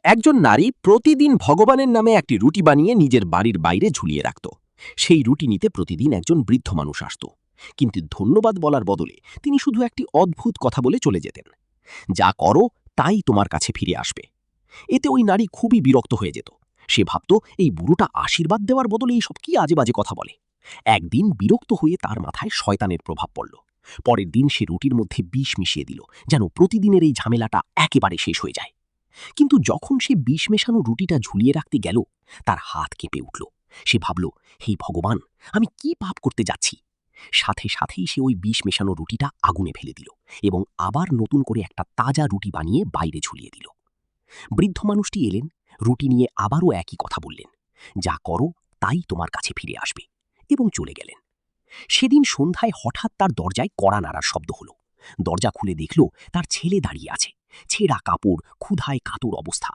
একজন নারী প্রতিদিন ভগবানের নামে একটি রুটি বানিয়ে নিজের বাড়ির বাইরে ঝুলিয়ে রাখত। সেই রুটি নিতে প্রতিদিন একজন বৃদ্ধ মানুষ আসত, কিন্তু ধন্যবাদ বলার বদলে তিনি শুধু একটি অদ্ভুত কথা বলে চলে যেতেন, যা করো তাই তোমার কাছে ফিরে আসবে। এতে ওই নারী খুবই বিরক্ত হয়ে যেত। সে ভাবত, এই বুড়োটা আশীর্বাদ দেওয়ার বদলে এইসব কি আজে বাজে কথা বলে। একদিন বিরক্ত হয়ে তার মাথায় শয়তানের প্রভাব পড়ল। পরের দিন সে রুটির মধ্যে বিষ মিশিয়ে দিল, যেন প্রতিদিনের এই ঝামেলাটা একেবারে শেষ হয়ে যায়। কিন্তু যখন সে বিষ মেশানো রুটিটা ঝুলিয়ে রাখতে গেল, তার হাত কেঁপে উঠল। সে ভাবল, হে ভগবান, আমি কি পাপ করতে যাচ্ছি। সাথে সাথেই সে ওই বিষ মেশানো রুটিটা আগুনে ফেলে দিল এবং আবার নতুন করে একটা তাজা রুটি বানিয়ে বাইরে ঝুলিয়ে দিল। বৃদ্ধ মানুষটি এলেন, রুটি নিয়ে আবারও একই কথা বললেন, যা করো তাই তোমার কাছে ফিরে আসবে, এবং চলে গেলেন। সেদিন সন্ধ্যায় হঠাৎ তার দরজায় কড়া নাড়ার শব্দ হলো। দরজা খুলে দেখল, তার ছেলে দাঁড়িয়ে আছে, ছেঁড়া কাপড়, ক্ষুধায় কাতর অবস্থা।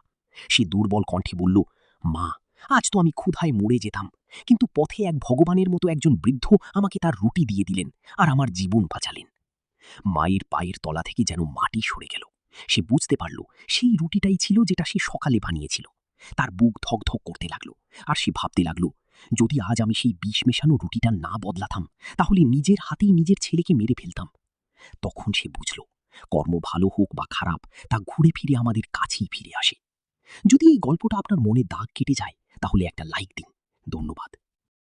সে দুর্বল কণ্ঠে বলল, মা, আজ তো আমি ক্ষুধায় মরে যেতাম, কিন্তু পথে এক ভগবানের মতো একজন বৃদ্ধ আমাকে তার রুটি দিয়ে দিলেন আর আমার জীবন বাঁচালেন। মায়ের পায়ের তলা থেকে যেন মাটি সরে গেল। সে বুঝতে পারল, সেই রুটিটাই ছিল যেটা সে সকালে বানিয়েছিল। তার বুক ধকধক করতে লাগলো, আর সে ভাবতে লাগলো, যদি আজ আমি সেই বিষ মেশানো রুটিটা না বদলাতাম, তাহলে নিজের হাতেই নিজের ছেলেকে মেরে ফেলতাম। তখন সে বুঝল, কর্ম ভালো হোক বা খারাপ, তা ঘুরে ফিরে আমাদের কাছেই ফিরে আসে। যদি এই গল্পটা আপনার মনে দাগ কেটে যায়, তাহলে একটা লাইক দিন। ধন্যবাদ।